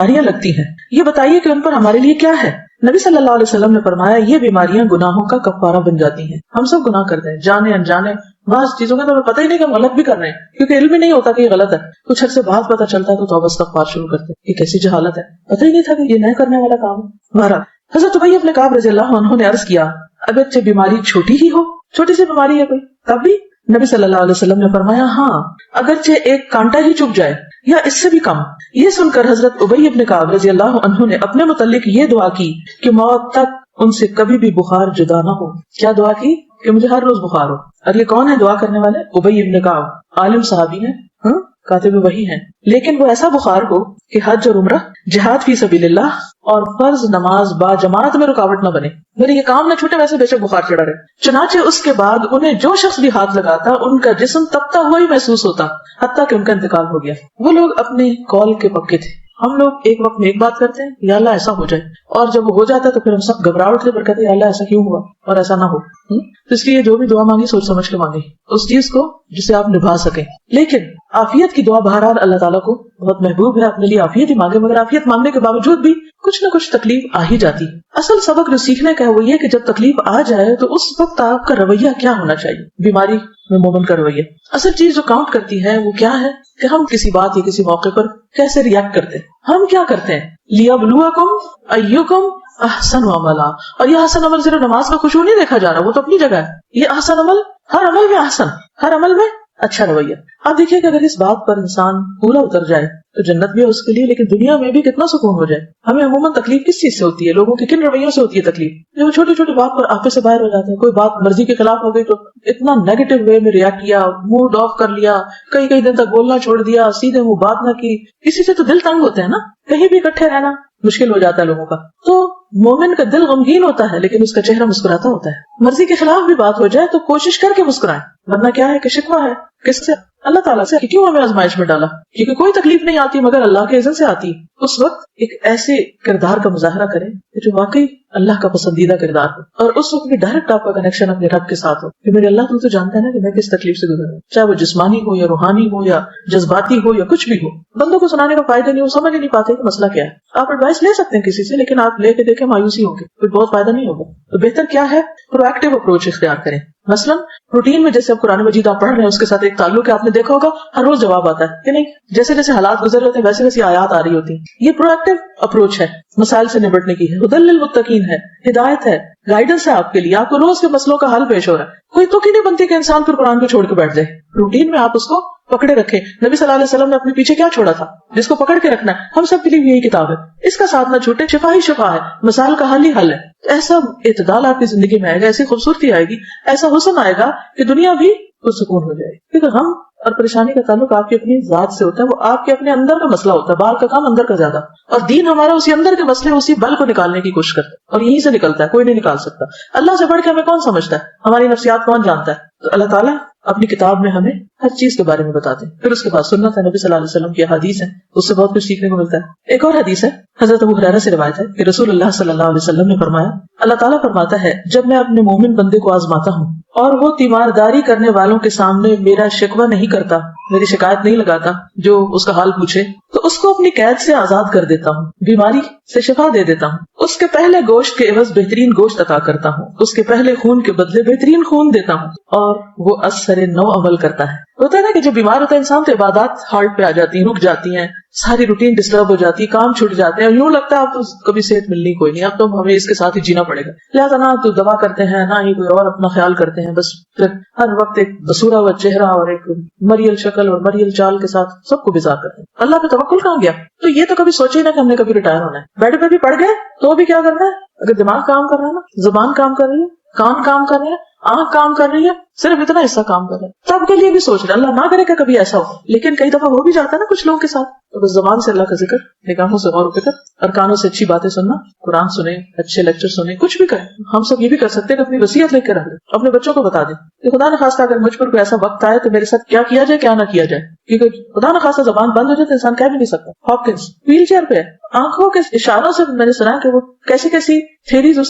بیماریاں لگتی ہیں، یہ بتائیے کہ ان پر ہمارے لیے کیا ہے؟ نبی صلی اللہ علیہ وسلم نے فرمایا یہ بیماریاں گناہوں کا کفارہ بن جاتی ہیں. ہم سب گناہ کرتے ہیں جانے انجانے، بعض چیزوں کا تو ہمیں پتہ ہی نہیں کہ ہم غلط بھی کر رہے ہیں کیونکہ علم ہی نہیں ہوتا کہ یہ غلط ہے. کچھ عرصے بعد پتہ چلتا ہے تو توبہ استغفار شروع کرتے ہیں. یہ کیسی جہالت ہے، پتہ ہی نہیں تھا کہ یہ نہ کرنے والا کام ہے. بہرحال حضرت ابی بن کعب رضی اللہ عنہ نے عرض کیا اگرچہ بیماری چھوٹی ہی ہو، چھوٹی سی بیماری ہے کوئی، تب بھی نبی صلی اللہ علیہ وسلم نے فرمایا ہاں اگرچہ ایک کانٹا ہی چبھ جائے یا اس سے بھی کم. یہ سن کر حضرت ابی بن کعب رضی اللہ عنہ نے اپنے متعلق یہ دعا کی کہ موت تک ان سے کبھی بھی بخار جدا نہ ہو. کیا دعا کی؟ کہ مجھے ہر روز بخار ہو. اور یہ کون ہے دعا کرنے والے؟ ابی بن کعب، عالم صحابی ہیں، کاتب وحی ہیں، لیکن وہ ایسا بخار ہو کہ حج اور عمرہ، جہاد فی سبیل اللہ اور فرض نماز با جماعت میں رکاوٹ نہ بنے، میرے یہ کام نہ چھوٹے، ویسے بے شک بخار چڑھا رہے. چنانچہ اس کے بعد انہیں جو شخص بھی ہاتھ لگاتا ان کا جسم تپتا ہوا ہی محسوس ہوتا حتیٰ کہ ان کا انتقال ہو گیا. وہ لوگ اپنے قول کے پکے تھے. ہم لوگ ایک وقت میں ایک بات کرتے ہیں یا اللہ ایسا ہو جائے، اور جب وہ ہو جاتا ہے تو پھر ہم سب گھبراہٹ سے کہتے ہیں یا اللہ ایسا کیوں ہوا اور ایسا نہ ہو. تو اس لیے جو بھی دعا مانگی سوچ سمجھ کے مانگے اس چیز کو جسے آپ نبھا سکیں. لیکن عافیت کی دعا بہرحال اللہ تعالیٰ کو بہت محبوب ہے، اپنے لیے عافیت ہی مانگے، مگر عافیت مانگنے کے باوجود بھی کچھ نہ کچھ تکلیف آ ہی جاتی. اصل سبق جو سیکھنے کا ہے وہ یہ کہ جب تکلیف آ جائے تو اس وقت آپ کا رویہ کیا ہونا چاہیے. بیماری میں مومن کا رویہ، اصل چیز جو کاؤنٹ کرتی ہے وہ کیا ہے کہ ہم کسی بات یا کسی موقع پر کیسے ریئیکٹ کرتے ہیں. ہم کیا کرتے ہیں؟ لِيَبْلُوَكُمْ أَيُّكُمْ أَحْسَنُ عَمَلًا. اور یہ احسن عمل صرف نماز میں خشوع نہیں دیکھا جا رہا، وہ تو اپنی جگہ ہے. یہ احسن عمل ہر عمل میں احسن، ہر عمل میں اچھا رویہ. آپ دیکھیے کہ اگر اس بات پر انسان پورا اتر جائے تو جنت بھی ہے اس کے لیے، لیکن دنیا میں بھی کتنا سکون ہو جائے. ہمیں عموماً تکلیف کس چیز سے ہوتی ہے؟ لوگوں کے کن رویوں سے ہوتی ہے تکلیف؟ جب وہ چھوٹی چھوٹی بات پر آپے سے باہر ہو جاتے ہیں. کوئی بات مرضی کے خلاف ہو گئی تو اتنا نیگیٹو وے میں ریئیکٹ کیا، موڈ آف کر لیا، کئی دن تک بولنا چھوڑ دیا، سیدھے منہ بات نہ کی. کسی سے تو دل تنگ ہوتے ہیں نا، کہیں بھی اکٹھے رہنا مشکل ہو جاتا ہے لوگوں کا. تو مومن کا دل غمگین ہوتا ہے لیکن اس کا چہرہ مسکراتا ہوتا ہے. مرضی کے خلاف بھی بات ہو جائے تو کوشش کر کے مسکرائیں، ورنہ کیا ہے کہ شکوہ ہے کس سے؟ اللہ تعالیٰ سے. کیوں ہمیں آزمائش میں ڈالا؟ کیونکہ کوئی تکلیف نہیں آتی مگر اللہ کے اذن سے آتی. اس وقت ایک ایسے کردار کا مظاہرہ کریں جو واقعی اللہ کا پسندیدہ کردار ہو، اور اس وقت بھی ڈائریکٹ آپ کا کنیکشن اپنے رب کے ساتھ ہو کہ میرے اللہ تو جانتا ہے نا کہ میں کس تکلیف سے گزر رہا ہوں، چاہے وہ جسمانی ہو یا روحانی ہو یا جذباتی ہو یا کچھ بھی ہو. بندوں کو سنانے کا فائدہ نہیں، وہ سمجھ نہیں پاتے کہ مسئلہ کیا ہے. آپ ایڈوائس لے سکتے ہیں کسی سے، لیکن آپ لے کے دیکھیں مایوسی ہوگی، کوئی بہت فائدہ نہیں ہوگا. تو بہتر کیا ہے؟ پرو ایکٹیو اپروچ اختیار کریں. مثلاً روٹین میں جیسے اب قرآن مجید آپ پڑھ رہے ہیں اس کے ساتھ ایک تعلق ہے، آپ نے دیکھا ہوگا ہر روز جواب آتا ہے کہ نہیں؟ جیسے جیسے حالات گزر رہے ہیں ویسے ویسے آیات آ رہی ہوتی ہیں. یہ پرو ایکٹیو اپروچ ہے، مسائل سے نبٹنے کی ہے. ہدی للمتقین ہے، ہدایت ہے، گائیڈنس ہے آپ کے لیے. آپ کو روز کے مسئلوں کا حل پیش ہو رہا ہے. کوئی تو کی نہیں بنتی کہ انسان پھر قرآن کو چھوڑ کے بیٹھ جائے. روٹین میں آپ اس کو پکڑے رکھیں. نبی صلی اللہ علیہ وسلم نے اپنے پیچھے کیا چھوڑا تھا جس کو پکڑ کے رکھنا ہے؟ ہم سب کے لیے یہی کتاب ہے، اس کا ساتھ نہ چھوٹے. شفا ہی شفا ہے، مسائل کا حل ہی حل ہے. ایسا اعتدال آپ کی زندگی میں آئے گا، ایسی خوبصورتی آئے گی، ایسا حسن آئے گا کہ دنیا بھی پرسکون ہو جائے گی. کیونکہ غم اور پریشانی کا تعلق آپ کی اپنی ذات سے ہوتا ہے، وہ آپ کے اپنے اندر کا مسئلہ ہوتا ہے. باہر کا کام اندر کا زیادہ، اور دین ہمارا اسی اندر کے مسئلے، اسی بل کو نکالنے کی کوشش کرتا ہے، اور یہیں سے نکلتا ہے، کوئی نہیں نکال سکتا. اللہ سے بڑھ کے ہمیں کون سمجھتا ہے؟ ہماری نفسیات کون جانتا ہے؟ تو اللہ تعالیٰ اپنی کتاب میں ہمیں ہر چیز کے بارے میں بتاتے ہیں. پھر اس کے بعد سنت ہے، نبی صلی اللہ علیہ وسلم کی حدیث ہے، اس سے بہت کچھ سیکھنے کو ملتا ہے. ایک اور حدیث ہے حضرت ابو ہریرہ سے روایت ہے کہ رسول اللہ صلی اللہ علیہ وسلم نے فرمایا، اللہ تعالیٰ فرماتا ہے جب میں اپنے مومن بندے کو آزماتا ہوں اور وہ تیمارداری کرنے والوں کے سامنے میرا شکوہ نہیں کرتا، میری شکایت نہیں لگاتا، جو اس کا حال پوچھے تو اس کو اپنی قید سے آزاد کر دیتا ہوں، بیماری سے شفا دے دیتا ہوں، اس کے پہلے گوشت کے عوض بہترین گوشت عطا کرتا ہوں، اس کے پہلے خون کے بدلے بہترین خون دیتا ہوں، اور وہ اثر نو عمل کرتا ہے. ہوتا ہے نا کہ جب بیمار ہوتا ہے انسان تو عبادات ہارٹ پہ آ جاتی ہیں، رک جاتی ہیں، ساری روٹین ڈسٹرب ہو جاتی ہے، کام چھوٹ جاتے ہیں، یوں لگتا ہے اب تو کبھی صحت ملنی کوئی نہیں، اب تو ہمیں اس کے ساتھ ہی جینا پڑے گا. لہٰذا نہ تو دوا کرتے ہیں نہ ہی کوئی اور اپنا خیال کرتے ہیں، بس پھر ہر وقت ایک بسورا ہوا چہرہ اور ایک مریل شکل اور مریل چال کے ساتھ سب کو بیزار کرتے ہیں. اللہ پہ توکل کہاں گیا؟ تو یہ تو کبھی سوچے نا کہ ہم نے کبھی ریٹائر ہونا ہے. بیڈ پہ بھی پڑ گئے تو بھی کیا کرنا ہے؟ اگر دماغ کام کر رہا ہے نا، زبان کام کر رہی ہے، کان کام کر رہے ہیں، آنکھ کام کر رہی ہے، صرف اتنا حصہ کام کر رہے ہیں، تب کے لیے بھی سوچ رہے. اللہ نہ کرے کہ کبھی ایسا ہو، لیکن کئی دفعہ ہو بھی جاتا ہے نا کچھ لوگوں کے ساتھ. تو بس زبان سے اللہ کا ذکر، نگاہوں سے غور و فکر، اور کانوں سے اچھی باتیں سننا، قرآن سنیں، اچھے لیکچر سنیں، کچھ بھی کریں. ہم سب یہ بھی کر سکتے ہیں کہ اپنی وصیت لے کے رکھ دیں، اپنے بچوں کو بتا دیں کہ خدا نخواستہ اگر مجھ پر کوئی ایسا وقت آئے تو میرے ساتھ کیا کیا جائے کیا نہ کیا جائے. کیونکہ خدا نخواستہ زبان بند ہو جائے تو انسان کہہ بھی نہیں سکتا. ہاپکنس ویل چیئر پہ آنکھوں کے اشاروں سے میں نے سنا کہ وہ کیسی کیسی تھیریز